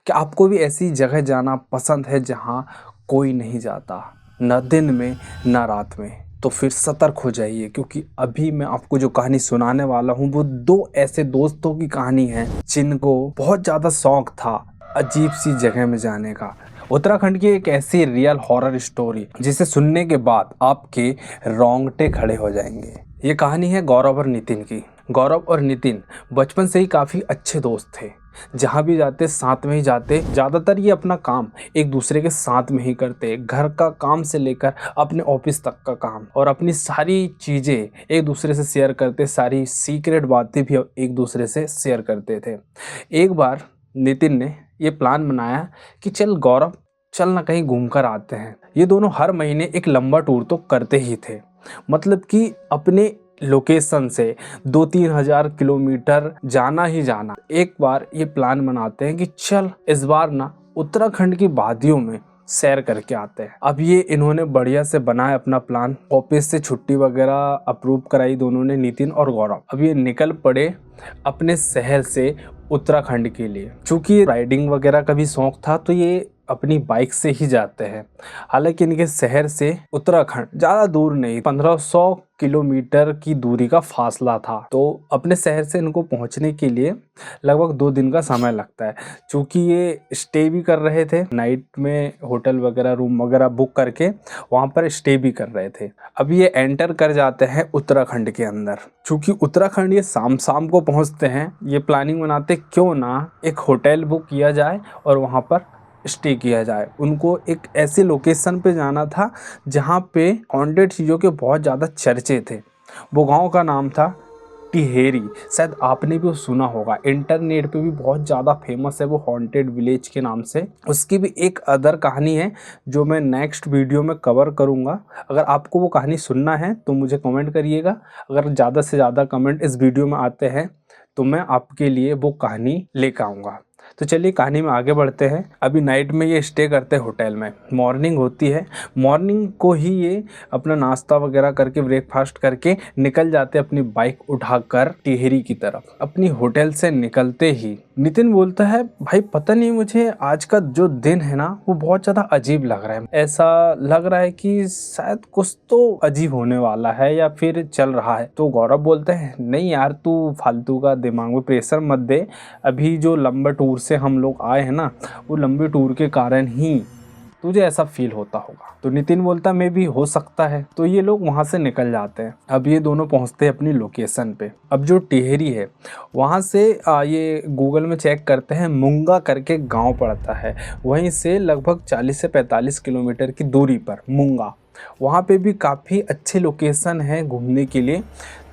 कि आपको भी ऐसी जगह जाना पसंद है जहाँ कोई नहीं जाता, न दिन में न रात में? तो फिर सतर्क हो जाइए, क्योंकि अभी मैं आपको जो कहानी सुनाने वाला हूँ वो दो ऐसे दोस्तों की कहानी है जिनको बहुत ज़्यादा शौक था अजीब सी जगह में जाने का। उत्तराखंड की एक ऐसी रियल हॉरर स्टोरी जिसे सुनने के बाद आपके रोंगटे खड़े हो जाएंगे। ये कहानी है गौरव और नितिन की। गौरव और नितिन बचपन से ही काफ़ी अच्छे दोस्त थे। जहाँ भी जाते साथ में ही जाते। ज़्यादातर ये अपना काम एक दूसरे के साथ में ही करते। घर का काम से लेकर अपने ऑफिस तक का काम और अपनी सारी चीज़ें एक दूसरे से शेयर करते। सारी सीक्रेट बातें भी एक दूसरे से शेयर करते थे। एक बार नितिन ने ये प्लान बनाया कि चल गौरव, चल ना कहीं घूम कर आते हैं। ये दोनों हर महीने एक लंबा टूर तो करते ही थे। मतलब कि अपने लोकेशन से 2-3 हज़ार किलोमीटर जाना ही जाना। एक बार ये प्लान बनाते हैं कि चल इस बार ना उत्तराखंड की वादियों में सैर करके आते हैं। अब ये इन्होंने बढ़िया से बनाया अपना प्लान। ऑफिस से छुट्टी वगैरह अप्रूव कराई दोनों ने, नितिन और गौरव। अब ये निकल पड़े अपने शहर से उत्तराखंड के लिए। चूँकि राइडिंग वगैरह का भी शौक था तो ये अपनी बाइक से ही जाते हैं। हालांकि इनके शहर से उत्तराखंड ज़्यादा दूर नहीं, 1500 किलोमीटर की दूरी का फासला था। तो अपने शहर से इनको पहुंचने के लिए लगभग 2 दिन का समय लगता है। चूँकि ये स्टे भी कर रहे थे, नाइट में होटल वगैरह रूम वगैरह बुक करके वहाँ पर स्टे भी कर रहे थे। अब ये एंटर कर जाते हैं उत्तराखंड के अंदर। चूँकि उत्तराखंड ये शाम शाम को पहुँचते हैं, ये प्लानिंग बनाते क्यों ना एक होटल बुक किया जाए और वहाँ पर स्टे किया जाए। उनको एक ऐसी लोकेशन पे जाना था जहाँ पे हॉन्टेड चीज़ों के बहुत ज़्यादा चर्चे थे। वो गांव का नाम था टिहेरी। शायद आपने भी सुना होगा, इंटरनेट पे भी बहुत ज़्यादा फेमस है वो हॉन्टेड विलेज के नाम से। उसकी भी एक अदर कहानी है जो मैं नेक्स्ट वीडियो में कवर करूँगा। अगर आपको वो कहानी सुनना है तो मुझे कमेंट करिएगा। अगर ज़्यादा से ज़्यादा कमेंट इस वीडियो में आते हैं तो मैं आपके लिए वो कहानी लेकर आऊँगा। तो चलिए कहानी में आगे बढ़ते हैं। अभी नाइट में ये स्टे करते हैं होटल में। मॉर्निंग होती है, मॉर्निंग को ही ये अपना नाश्ता वगैरह करके ब्रेकफास्ट करके निकल जाते अपनी बाइक उठाकर टिहरी की तरफ। अपनी होटल से निकलते ही नितिन बोलता है, भाई पता नहीं मुझे आज का जो दिन है ना वो बहुत ज़्यादा अजीब लग रहा है। ऐसा लग रहा है कि शायद कुछ तो अजीब होने वाला है या फिर चल रहा है। तो गौरव बोलते हैं, नहीं यार तू फालतू का दिमाग में प्रेशर मत दे। अभी जो लंबा टूर से हम लोग आए हैं ना, वो लंबे टूर के कारण ही तुझे ऐसा फील होता होगा। तो नितिन बोलता मे भी हो सकता है। तो ये लोग वहाँ से निकल जाते हैं। अब ये दोनों पहुँचते हैं अपनी लोकेशन पे। अब जो टिहरी है वहाँ से ये गूगल में चेक करते हैं, मुंगा करके गांव पड़ता है। वहीं से लगभग 40 से 45 किलोमीटर की दूरी पर मुंगा। वहाँ पे भी काफ़ी अच्छे लोकेशन है घूमने के लिए।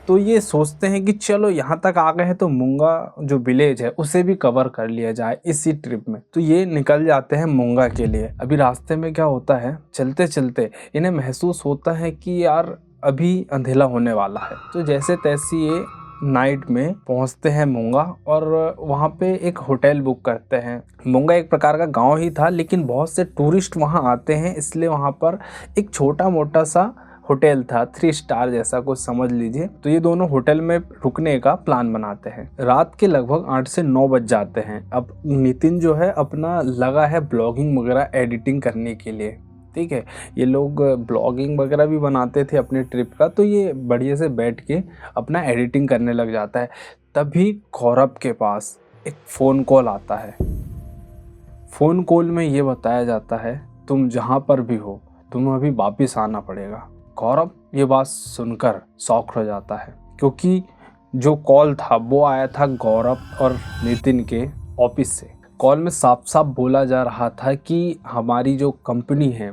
तो ये सोचते हैं कि चलो यहाँ तक आ गए हैं तो मुंगा जो विलेज है उसे भी कवर कर लिया जाए इसी ट्रिप में। तो ये निकल जाते हैं मुंगा के लिए। अभी रास्ते में क्या होता है, चलते चलते इन्हें महसूस होता है कि यार अभी अंधेरा होने वाला है। तो जैसे तैसे ये नाइट में पहुंचते हैं मुंगा और वहाँ पे एक होटल बुक करते हैं। मुंगा एक प्रकार का गांव ही था, लेकिन बहुत से टूरिस्ट वहाँ आते हैं, इसलिए वहाँ पर एक छोटा मोटा सा होटल था, 3 स्टार जैसा कुछ समझ लीजिए। तो ये दोनों होटल में रुकने का प्लान बनाते हैं। रात के लगभग 8 से 9 बज जाते हैं। अब नितिन जो है अपना लगा है ब्लॉगिंग वगैरह एडिटिंग करने के लिए। ठीक है, ये लोग ब्लॉगिंग वगैरह भी बनाते थे अपने ट्रिप का। तो ये बढ़िया से बैठ के अपना एडिटिंग करने लग जाता है। तभी गौरव के पास एक फ़ोन कॉल आता है। फ़ोन कॉल में ये बताया जाता है, तुम जहाँ पर भी हो तुम्हें अभी वापस आना पड़ेगा। गौरव ये बात सुनकर शॉक हो जाता है, क्योंकि जो कॉल था वो आया था गौरव और नितिन के ऑफिस से। कॉल में साफ साफ बोला जा रहा था कि हमारी जो कंपनी है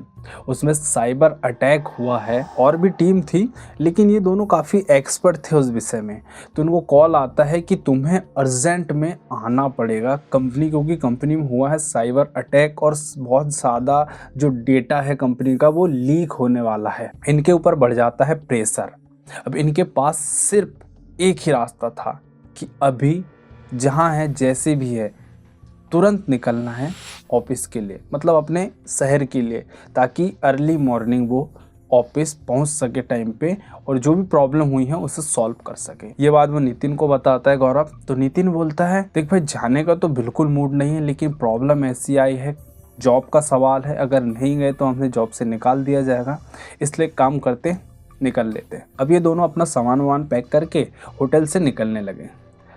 उसमें साइबर अटैक हुआ है। और भी टीम थी, लेकिन ये दोनों काफ़ी एक्सपर्ट थे उस विषय में। तो उनको कॉल आता है कि तुम्हें अर्जेंट में आना पड़ेगा कंपनी, क्योंकि कंपनी में हुआ है साइबर अटैक और बहुत ज़्यादा जो डेटा है कंपनी का वो लीक होने वाला है। इनके ऊपर बढ़ जाता है प्रेशर। अब इनके पास सिर्फ एक ही रास्ता था कि अभी जहाँ है जैसे भी है तुरंत निकलना है ऑफिस के लिए, मतलब अपने शहर के लिए, ताकि अर्ली मॉर्निंग वो ऑफिस पहुंच सके टाइम पे और जो भी प्रॉब्लम हुई है उसे सॉल्व कर सके। ये बात वो नितिन को बताता है गौरव। तो नितिन बोलता है देख भाई, जाने का तो बिल्कुल मूड नहीं है, लेकिन प्रॉब्लम ऐसी आई है, जॉब का सवाल है, अगर नहीं गए तो हमें जॉब से निकाल दिया जाएगा, इसलिए काम करते निकल लेते। अब ये दोनों अपना सामान वामान पैक करके होटल से निकलने लगे।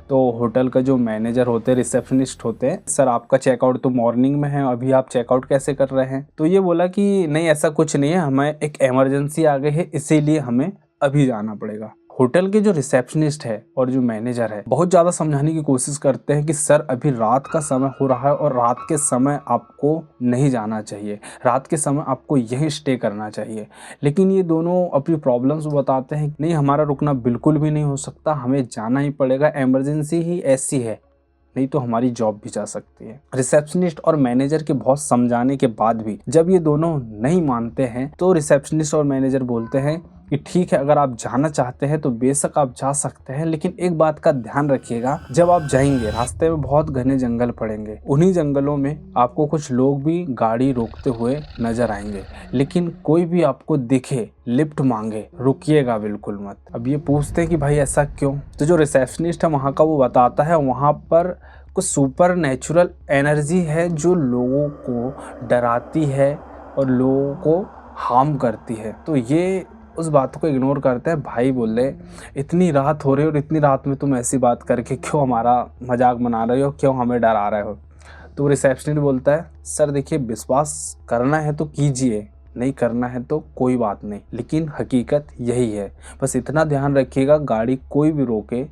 तो होटल का जो मैनेजर होते हैं, रिसेप्शनिस्ट होते हैं, सर आपका चेकआउट तो मॉर्निंग में है, अभी आप चेकआउट कैसे कर रहे हैं? तो ये बोला कि नहीं ऐसा कुछ नहीं है, हमें एक इमरजेंसी आ गई है, इसीलिए हमें अभी जाना पड़ेगा। होटल के जो रिसेप्शनिस्ट है और जो मैनेजर है बहुत ज़्यादा समझाने की कोशिश करते हैं कि सर अभी रात का समय हो रहा है और रात के समय आपको नहीं जाना चाहिए, रात के समय आपको यहीं स्टे करना चाहिए। लेकिन ये दोनों अपनी प्रॉब्लम्स बताते हैं, नहीं हमारा रुकना बिल्कुल भी नहीं हो सकता, हमें जाना ही पड़ेगा, इमरजेंसी ही ऐसी है, नहीं तो हमारी जॉब भी जा सकती है। रिसेप्शनिस्ट और मैनेजर के बहुत समझाने के बाद भी जब ये दोनों नहीं मानते हैं तो रिसेप्शनिस्ट और मैनेजर बोलते हैं कि ठीक है, अगर आप जाना चाहते हैं तो बेशक आप जा सकते हैं, लेकिन एक बात का ध्यान रखिएगा, जब आप जाएंगे रास्ते में बहुत घने जंगल पड़ेंगे, उन्हीं जंगलों में आपको कुछ लोग भी गाड़ी रोकते हुए नजर आएंगे, लेकिन कोई भी आपको दिखे लिफ्ट मांगे, रुकिएगा बिल्कुल मत। अब ये पूछते हैं कि भाई ऐसा क्यों? तो जो रिसेप्शनिस्ट है वहाँ का वो बताता है वहाँ पर कुछ सुपर नेचुरल एनर्जी है जो लोगों को डराती है और लोगों को हार्म करती है। तो ये उस बात को इग्नोर करते हैं। भाई बोले इतनी रात हो रही है और इतनी रात में तुम ऐसी बात करके क्यों हमारा मजाक बना रहे हो, क्यों हमें डरा रहे हो? तो रिसेप्शनिस्ट बोलता है सर देखिए, विश्वास करना है तो कीजिए, नहीं करना है तो कोई बात नहीं, लेकिन हकीकत यही है, बस इतना ध्यान रखिएगा गाड़ी कोई भी रोके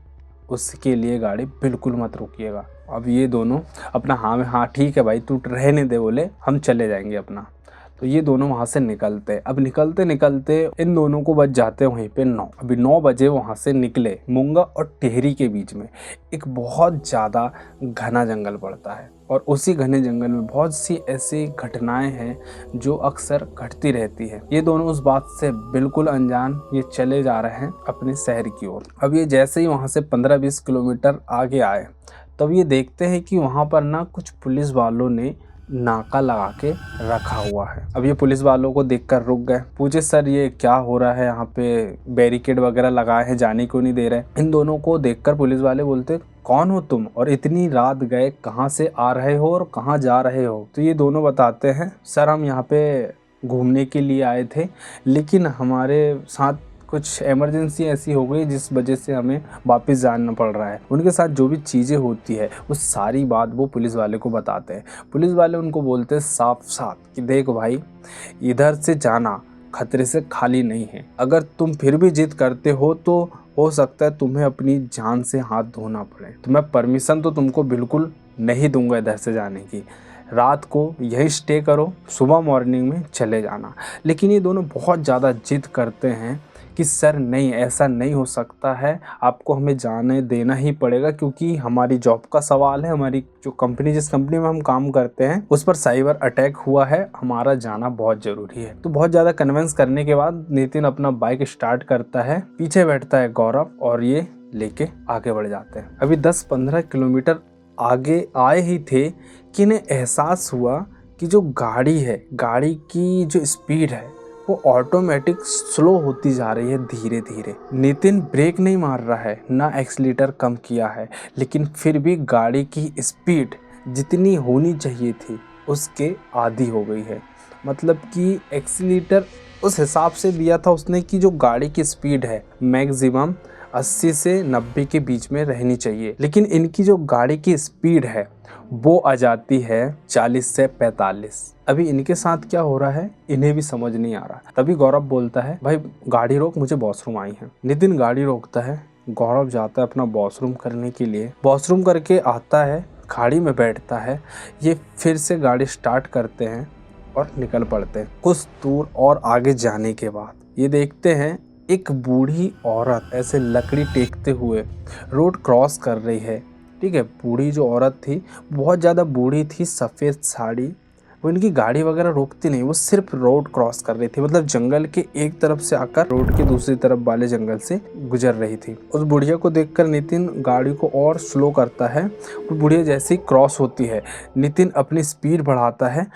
उसके लिए गाड़ी बिल्कुल मत रोकिएगा। अब ये दोनों अपना हाँ में हाँ ठीक है भाई तू रहने दे, बोले हम चले जाएंगे अपना। तो ये दोनों वहाँ से निकलते। अब निकलते निकलते इन दोनों को बज जाते हैं वहीं पे 9। अभी 9 बजे वहाँ से निकले, मूंगा और टिहरी के बीच में एक बहुत ज़्यादा घना जंगल पड़ता है और उसी घने जंगल में बहुत सी ऐसी घटनाएं हैं जो अक्सर घटती रहती है। ये दोनों उस बात से बिल्कुल अनजान ये चले जा रहे हैं अपने शहर की ओर। अब ये जैसे ही वहाँ से 15-20 किलोमीटर आगे आए तब ये देखते हैं कि वहाँ पर ना कुछ पुलिस वालों ने नाका लगा के रखा हुआ है। अब ये पुलिस वालों को देखकर रुक गए, पूछे सर ये क्या हो रहा है, यहाँ पे बैरिकेड वगैरह लगाए हैं, जाने क्यों नहीं दे रहे? इन दोनों को देखकर पुलिस वाले बोलते कौन हो तुम और इतनी रात गए, कहाँ से आ रहे हो और कहाँ जा रहे हो? तो ये दोनों बताते हैं सर हम यहाँ पे घूमने के लिए आए थे, लेकिन हमारे साथ कुछ इमरजेंसी ऐसी हो गई जिस वजह से हमें वापस जाना पड़ रहा है। उनके साथ जो भी चीज़ें होती है वो सारी बात वो पुलिस वाले को बताते हैं। पुलिस वाले उनको बोलते हैं साफ साफ कि देखो भाई, इधर से जाना खतरे से खाली नहीं है, अगर तुम फिर भी जिद करते हो तो हो सकता है तुम्हें अपनी जान से हाथ धोना पड़े। तो मैं परमिशन तो तुमको बिल्कुल नहीं दूंगा इधर से जाने की, रात को यहीं स्टे करो, सुबह मॉर्निंग में चले जाना। लेकिन ये दोनों बहुत ज़्यादा जिद करते हैं कि सर नहीं, ऐसा नहीं हो सकता है, आपको हमें जाने देना ही पड़ेगा क्योंकि हमारी जॉब का सवाल है, हमारी जो कंपनी जिस कंपनी में हम काम करते हैं उस पर साइबर अटैक हुआ है, हमारा जाना बहुत ज़रूरी है। तो बहुत ज़्यादा कन्विंस करने के बाद नितिन अपना बाइक स्टार्ट करता है, पीछे बैठता है गौरव और ये लेके आगे बढ़ जाते हैं। अभी 10-15 किलोमीटर आगे आए ही थे कि इन्हें एहसास हुआ कि जो गाड़ी है, गाड़ी की जो स्पीड है वो ऑटोमेटिक स्लो होती जा रही है धीरे धीरे। नितिन ब्रेक नहीं मार रहा है, ना एक्सीलेटर कम किया है, लेकिन फिर भी गाड़ी की स्पीड जितनी होनी चाहिए थी उसके आधी हो गई है। मतलब कि एक्सीलेटर उस हिसाब से दिया था उसने कि जो गाड़ी की स्पीड है मैक्सिमम 80 से 90 के बीच में रहनी चाहिए, लेकिन इनकी जो गाड़ी की स्पीड है वो आ जाती है 40 से 45। अभी इनके साथ क्या हो रहा है इन्हें भी समझ नहीं आ रहा। तभी गौरव बोलता है भाई गाड़ी रोक, मुझे वॉशरूम आई है। नितिन गाड़ी रोकता है, गौरव जाता है अपना वॉशरूम करने के लिए, वॉशरूम करके आता है, गाड़ी में बैठता है, ये फिर से गाड़ी स्टार्ट करते हैं और निकल पड़ते हैं। कुछ दूर और आगे जाने के बाद ये देखते हैं एक बूढ़ी औरत ऐसे लकड़ी टेकते हुए रोड क्रॉस कर रही है। ठीक है, बूढ़ी जो औरत थी बहुत ज़्यादा बूढ़ी थी, सफ़ेद साड़ी वो इनकी गाड़ी वगैरह रोकती नहीं, वो सिर्फ रोड क्रॉस कर रही थी, मतलब जंगल के एक तरफ से आकर रोड के दूसरी तरफ वाले जंगल से गुजर रही थी। उस बुढ़िया को देखकर नितिन गाड़ी को और स्लो करता है। वो बुढ़िया जैसे ही क्रॉस होती है, नितिन अपनी स्पीड बढ़ाता है।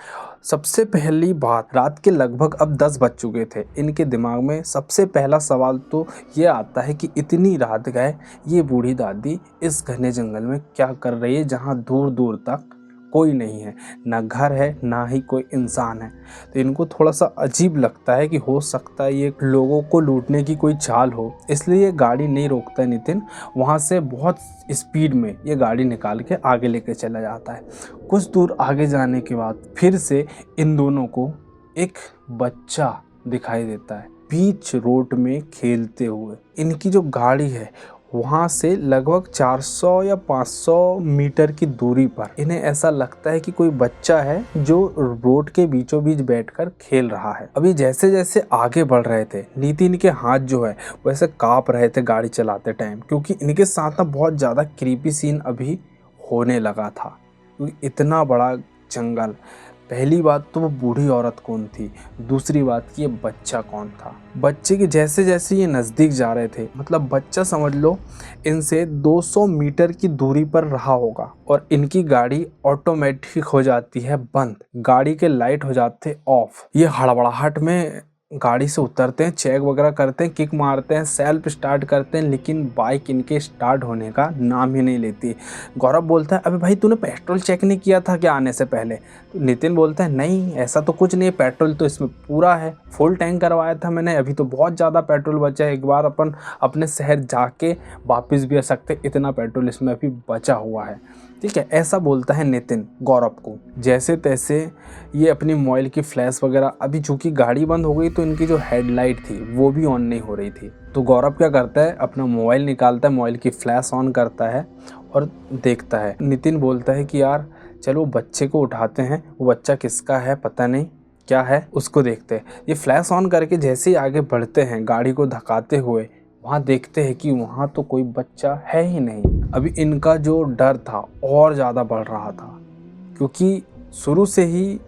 सबसे पहली बात, रात के लगभग अब 10 बज चुके थे। इनके दिमाग में सबसे पहला सवाल तो ये आता है कि इतनी रात गए ये बूढ़ी दादी इस घने जंगल में क्या कर रही है, जहाँ दूर दूर तक कोई नहीं है, ना घर है ना ही कोई इंसान है। तो इनको थोड़ा सा अजीब लगता है कि हो सकता है ये लोगों को लूटने की कोई चाल हो, इसलिए ये गाड़ी नहीं रोकता है नितिन। वहाँ से बहुत स्पीड में ये गाड़ी निकाल के आगे लेकर चला जाता है। कुछ दूर आगे जाने के बाद फिर से इन दोनों को एक बच्चा दिखाई देता है बीच रोड में खेलते हुए। इनकी जो गाड़ी है वहाँ से लगभग 400 या 500 मीटर की दूरी पर इन्हें ऐसा लगता है कि कोई बच्चा है जो रोड के बीचों बीच बैठकर खेल रहा है। अभी जैसे जैसे आगे बढ़ रहे थे, नितिन के हाथ जो है वैसे कांप रहे थे गाड़ी चलाते टाइम, क्योंकि इनके साथ ना बहुत ज़्यादा क्रीपी सीन अभी होने लगा था। क्योंकि इतना बड़ा जंगल, पहली बात तो वो बूढ़ी औरत कौन थी, दूसरी बात कि ये बच्चा कौन था। बच्चे के जैसे जैसे ये नज़दीक जा रहे थे, मतलब बच्चा समझ लो इनसे 200 मीटर की दूरी पर रहा होगा, और इनकी गाड़ी ऑटोमेटिक हो जाती है बंद, गाड़ी के लाइट हो जाते ऑफ। ये हड़बड़ाहट में गाड़ी से उतरते हैं, चेक वगैरह करते हैं, किक मारते हैं, सेल्फ स्टार्ट करते हैं, लेकिन बाइक इनके स्टार्ट होने का नाम ही नहीं लेती। गौरव बोलता है, अबे भाई तूने पेट्रोल चेक नहीं किया था क्या आने से पहले? तो नितिन बोलता है, नहीं ऐसा तो कुछ नहीं, पेट्रोल तो इसमें पूरा है, फुल टैंक करवाया था मैंने, अभी तो बहुत ज़्यादा पेट्रोल बचा है, एक बार अपन अपने शहर जाके वापस भी आ सकते, इतना पेट्रोल इसमें अभी बचा हुआ है। ठीक है, ऐसा बोलता है नितिन गौरव को। जैसे तैसे ये अपनी मोबाइल की फ्लैश वगैरह, अभी चूँकि गाड़ी बंद हो गई तो इनकी जो हेडलाइट थी वो भी ऑन नहीं हो रही थी, तो गौरव क्या करता है, अपना मोबाइल निकालता है, मोबाइल की फ्लैश ऑन करता है और देखता है। नितिन बोलता है कि यार चलो बच्चे को उठाते हैं, वो बच्चा किसका है पता नहीं क्या है, उसको देखते हैं। ये फ्लैश ऑन करके जैसे ही आगे बढ़ते हैं गाड़ी को धकाते हुए, वहाँ देखते हैं कि वहाँ तो कोई बच्चा है ही नहीं। अभी इनका जो डर था और ज़्यादा बढ़ रहा था, क्योंकि शुरू से ही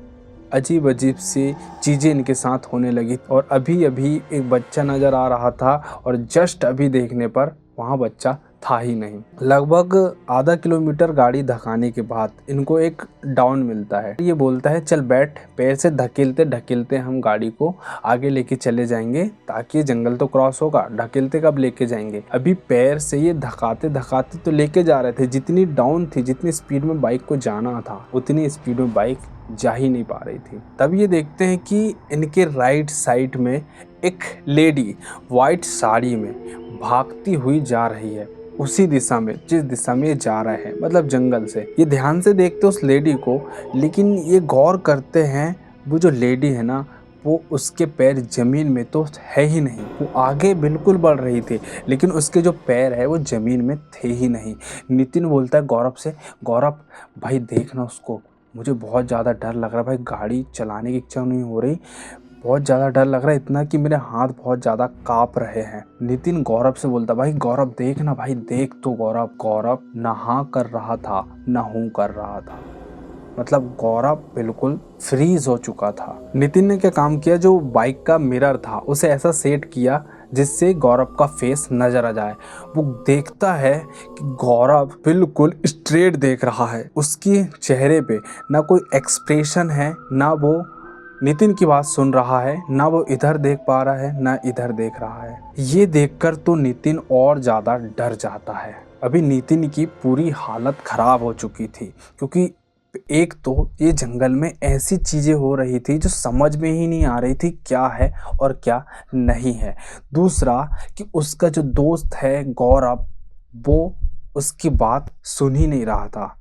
अजीब अजीब सी चीज़ें इनके साथ होने लगी, और अभी अभी एक बच्चा नज़र आ रहा था और जस्ट अभी देखने पर वहाँ बच्चा था ही नहीं। लगभग आधा किलोमीटर गाड़ी धकाने के बाद इनको एक डाउन मिलता है। ये बोलता है चल बैठ, पैर से धकेलते धकेलते हम गाड़ी को आगे लेके चले जाएंगे, ताकि ये जंगल तो क्रॉस होगा, ढकेलते कब लेके जाएंगे। अभी पैर से ये धकाते धकाते तो लेके जा रहे थे, जितनी डाउन थी, जितनी स्पीड में बाइक को जाना था उतनी स्पीड में बाइक जा ही नहीं पा रही थी। तब ये देखते हैं कि इनके राइट साइड में एक लेडी वाइट साड़ी में भागती हुई जा रही है, उसी दिशा में जिस दिशा में ये जा रहे हैं, मतलब जंगल से। ये ध्यान से देखते उस लेडी को, लेकिन ये गौर करते हैं वो जो लेडी है ना, वो उसके पैर ज़मीन में तो है ही नहीं। वो आगे बिल्कुल बढ़ रही थी, लेकिन उसके जो पैर है वो ज़मीन में थे ही नहीं। नितिन बोलता है गौरव से, गौरव भाई देखना उसको, मुझे बहुत ज़्यादा डर लग रहा है भाई, गाड़ी चलाने की इच्छा नहीं हो रही, बहुत ज़्यादा डर लग रहा है, इतना कि मेरे हाथ बहुत ज़्यादा काँप रहे हैं। नितिन गौरव से बोलता, भाई गौरव देख ना भाई, देख तो गौरव। गौरव ना हाँ कर रहा था ना हूँ कर रहा था, मतलब गौरव बिल्कुल फ्रीज हो चुका था। नितिन ने क्या काम किया, जो बाइक का मिरर था उसे ऐसा सेट किया जिससे गौरव का फेस नजर आ जाए। वो देखता है कि गौरव बिल्कुल स्ट्रेट देख रहा है, उसके चेहरे पे ना कोई एक्सप्रेशन है, ना वो नितिन की बात सुन रहा है, ना वो इधर देख पा रहा है ना इधर देख रहा है। ये देखकर तो नितिन और ज़्यादा डर जाता है। अभी नितिन की पूरी हालत खराब हो चुकी थी, क्योंकि एक तो ये जंगल में ऐसी चीज़ें हो रही थी जो समझ में ही नहीं आ रही थी क्या है और क्या नहीं है। दूसरा कि उसका जो दोस्त है गौरव, वो उसकी बात सुन ही नहीं रहा था।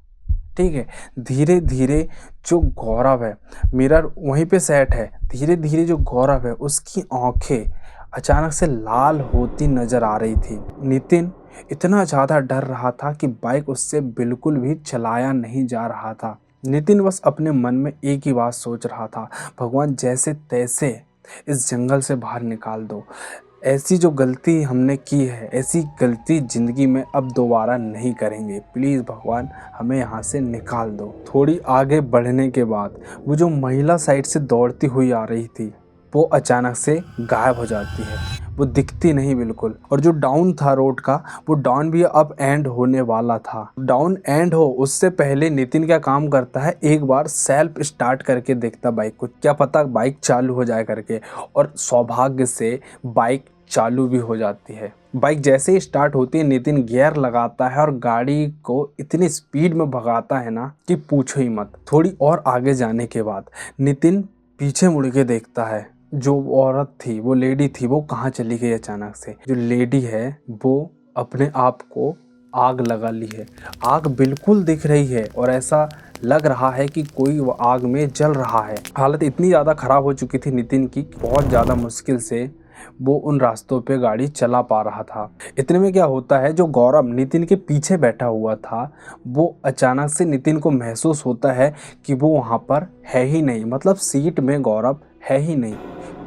ठीक है, धीरे धीरे जो गौरव है, मिरर वहीं पे सेट है, धीरे धीरे जो गौरव है उसकी आंखें अचानक से लाल होती नजर आ रही थी। नितिन इतना ज़्यादा डर रहा था कि बाइक उससे बिल्कुल भी चलाया नहीं जा रहा था। नितिन बस अपने मन में एक ही बात सोच रहा था, भगवान जैसे तैसे इस जंगल से बाहर निकाल दो, ऐसी जो गलती हमने की है, ऐसी गलती ज़िंदगी में अब दोबारा नहीं करेंगे। प्लीज़ भगवान हमें यहाँ से निकाल दो। थोड़ी आगे बढ़ने के बाद वो जो महिला साइड से दौड़ती हुई आ रही थी, वो अचानक से गायब हो जाती है। वो दिखती नहीं बिल्कुल। और जो डाउन था रोड का, वो डाउन भी अब एंड होने वाला था। डाउन एंड हो उससे पहले नितिन क्या काम करता है, एक बार सेल्फ स्टार्ट करके देखता बाइक को, क्या पता बाइक चालू हो जाए करके। और सौभाग्य से बाइक चालू भी हो जाती है। बाइक जैसे ही स्टार्ट होती है, नितिन गियर लगाता है और गाड़ी को इतनी स्पीड में भगाता है ना कि पूछो ही मत। थोड़ी और आगे जाने के बाद नितिन पीछे मुड़ के देखता है, जो औरत थी, वो लेडी थी, वो कहाँ चली गई अचानक से। जो लेडी है वो अपने आप को आग लगा ली है। आग बिल्कुल दिख रही है और ऐसा लग रहा है कि कोई वो आग में जल रहा है। हालत इतनी ज़्यादा ख़राब हो चुकी थी नितिन की, बहुत ज़्यादा मुश्किल से वो उन रास्तों पे गाड़ी चला पा रहा था। इतने में क्या होता है, जो गौरव नितिन के पीछे बैठा हुआ था, वो अचानक से नितिन को महसूस होता है कि वो वहाँ पर है ही नहीं, मतलब सीट में गौरव है ही नहीं।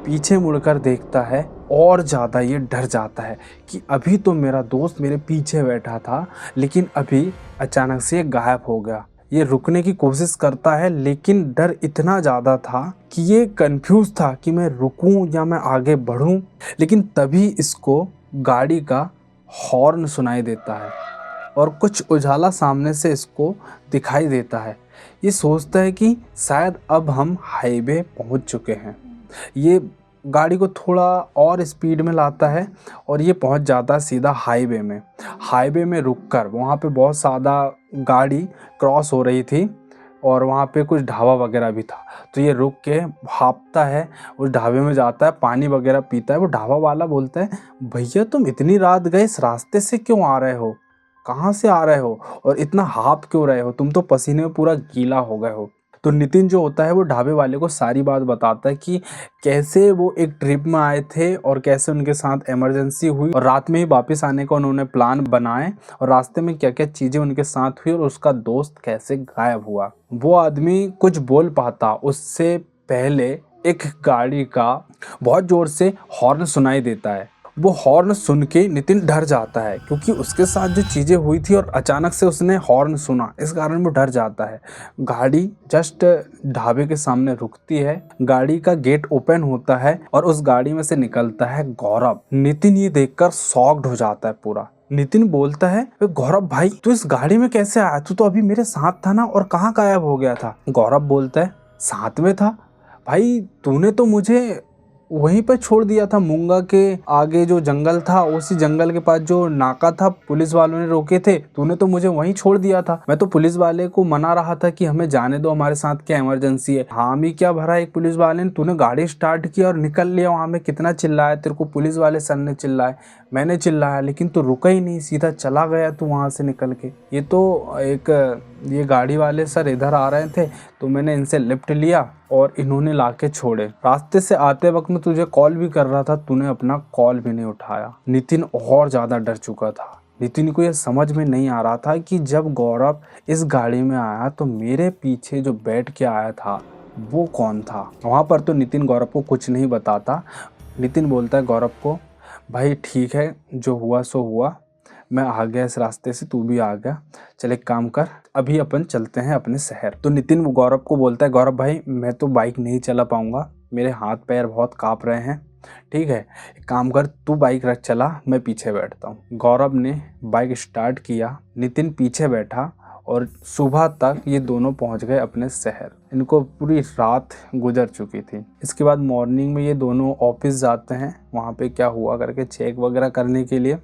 पीछे मुड़कर देखता है और ज़्यादा ये डर जाता है कि अभी तो मेरा दोस्त मेरे पीछे बैठा था, लेकिन अभी अचानक से ये गायब हो गया। ये रुकने की कोशिश करता है, लेकिन डर इतना ज़्यादा था कि ये कंफ्यूज था कि मैं रुकूं या मैं आगे बढ़ूं। लेकिन तभी इसको गाड़ी का हॉर्न सुनाई देता है और कुछ उजाला सामने से इसको दिखाई देता है। ये सोचता है कि शायद अब हम हाईवे पहुंच चुके हैं। ये गाड़ी को थोड़ा और स्पीड में लाता है और ये पहुंच जाता है सीधा हाईवे में। हाईवे में रुककर वहाँ पे बहुत ज़्यादा गाड़ी क्रॉस हो रही थी और वहाँ पे कुछ ढाबा वगैरह भी था। तो ये रुक के भापता है, उस ढाबे में जाता है, पानी वगैरह पीता है। वो ढाबा वाला बोलता है, भैया तुम इतनी रात गए, इस रास्ते से क्यों आ रहे हो, कहाँ से आ रहे हो और इतना हाफ क्यों रहे हो, तुम तो पसीने में पूरा गीला हो गए हो। तो नितिन जो होता है वो ढाबे वाले को सारी बात बताता है कि कैसे वो एक ट्रिप में आए थे और कैसे उनके साथ इमरजेंसी हुई और रात में ही वापस आने का उन्होंने प्लान बनाए और रास्ते में क्या क्या चीज़ें उनके साथ हुई और उसका दोस्त कैसे गायब हुआ। वो आदमी कुछ बोल पाता उससे पहले एक गाड़ी का बहुत ज़ोर से हॉर्न सुनाई देता है। वो हॉर्न सुन के नितिन डर जाता है, क्योंकि उसके साथ जो चीज़ें हुई थी और अचानक से उसने हॉर्न सुना, इस कारण वो डर जाता है। गाड़ी जस्ट ढाबे के सामने रुकती है, गाड़ी का गेट ओपन होता है और उस गाड़ी में से निकलता है गौरव। नितिन ये देखकर शॉक्ड हो जाता है पूरा। नितिन बोलता है, गौरव भाई तू इस गाड़ी में कैसे आया, तू तो अभी मेरे साथ था ना और कहाँ गायब हो गया था। गौरव बोलता है, साथ में था भाई, तूने तो मुझे वहीं पर छोड़ दिया था, मूंगा के आगे जो जंगल था, उसी जंगल के पास जो नाका था, पुलिस वालों ने रोके थे, तूने तो मुझे वहीं छोड़ दिया था। मैं तो पुलिस वाले को मना रहा था कि हमें जाने दो, हमारे साथ क्या इमरजेंसी है। हामी क्या भरा एक पुलिस वाले ने, तूने गाड़ी स्टार्ट की और निकल लिया। वहाँ में कितना चिल्लाया तेरे को, पुलिस वाले सर ने चिल्लाए, मैंने चिल्लाया, लेकिन तू रुका ही नहीं, सीधा चला गया तू वहाँ से निकल के। ये गाड़ी वाले सर इधर आ रहे थे तो मैंने इनसे लिफ्ट लिया और इन्होंने लाके छोड़े। रास्ते से आते वक्त मैं तुझे कॉल भी कर रहा था, तूने अपना कॉल भी नहीं उठाया। नितिन और ज़्यादा डर चुका था। नितिन को यह समझ में नहीं आ रहा था कि जब गौरव इस गाड़ी में आया तो मेरे पीछे जो बैठ के आया था वो कौन था। वहाँ पर तो नितिन गौरव को कुछ नहीं बताता। नितिन बोलता है गौरव को, भाई ठीक है, जो हुआ सो हुआ, मैं आ गया इस रास्ते से, तू भी आ गया, चल एक काम कर, अभी अपन चलते हैं अपने शहर। तो नितिन गौरव को बोलता है, गौरव भाई मैं तो बाइक नहीं चला पाऊंगा, मेरे हाथ पैर बहुत काँप रहे हैं, ठीक है एक काम कर, तू बाइक रख चला, मैं पीछे बैठता हूँ। गौरव ने बाइक स्टार्ट किया, नितिन पीछे बैठा और सुबह तक ये दोनों पहुंच गए अपने शहर। इनको पूरी रात गुजर चुकी थी। इसके बाद मॉर्निंग में ये दोनों ऑफिस जाते हैं, वहाँ पे क्या हुआ करके चेक वगैरह करने के लिए।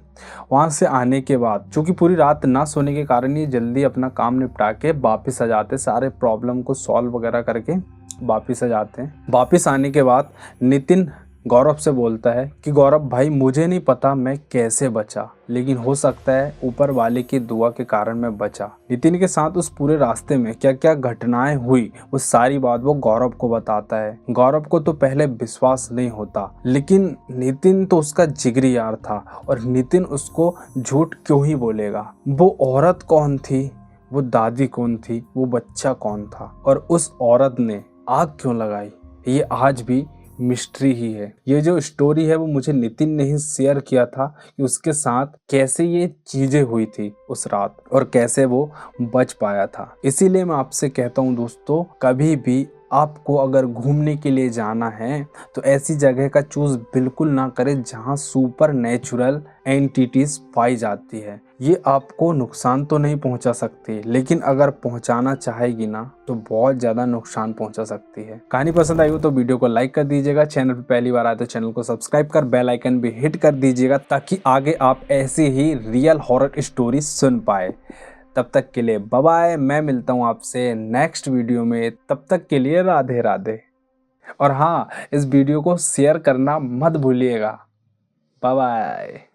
वहाँ से आने के बाद चूँकि पूरी रात ना सोने के कारण ये जल्दी अपना काम निपटा के वापस आ जाते, सारे प्रॉब्लम को सॉल्व वगैरह करके वापस आ जाते हैं। वापस आने के बाद नितिन गौरव से बोलता है कि गौरव भाई मुझे नहीं पता मैं कैसे बचा, लेकिन हो सकता है ऊपर वाले की दुआ के कारण मैं बचा। नितिन के साथ उस पूरे रास्ते में क्या क्या घटनाएं हुई वो सारी बात वो गौरव को बताता है। गौरव को तो पहले विश्वास नहीं होता, लेकिन नितिन तो उसका जिगरी यार था और नितिन उसको झूठ क्यों ही बोलेगा। वो औरत कौन थी, वो दादी कौन थी, वो बच्चा कौन था और उस औरत ने आग क्यों लगाई, ये आज भी मिस्ट्री ही है। ये जो स्टोरी है वो मुझे नितिन ने ही शेयर किया था कि उसके साथ कैसे ये चीजें हुई थी उस रात और कैसे वो बच पाया था। इसीलिए मैं आपसे कहता हूँ दोस्तों, कभी भी आपको अगर घूमने के लिए जाना है तो ऐसी जगह का चूज बिल्कुल ना करें जहां सुपर नेचुरल एंटिटीज पाई जाती है। ये आपको नुकसान तो नहीं पहुंचा सकती, लेकिन अगर पहुंचाना चाहेगी ना तो बहुत ज्यादा नुकसान पहुंचा सकती है। कहानी पसंद आई हो तो वीडियो को लाइक कर दीजिएगा, चैनल पर पहली बार आए तो चैनल को सब्सक्राइब कर बेल आइकन भी हिट कर दीजिएगा ताकि आगे आप ऐसी ही रियल हॉरर स्टोरी सुन पाए। तब तक के लिए बाय बाय, मैं मिलता हूँ आपसे नेक्स्ट वीडियो में। तब तक के लिए राधे राधे। और हाँ, इस वीडियो को शेयर करना मत भूलिएगा। Bye bye.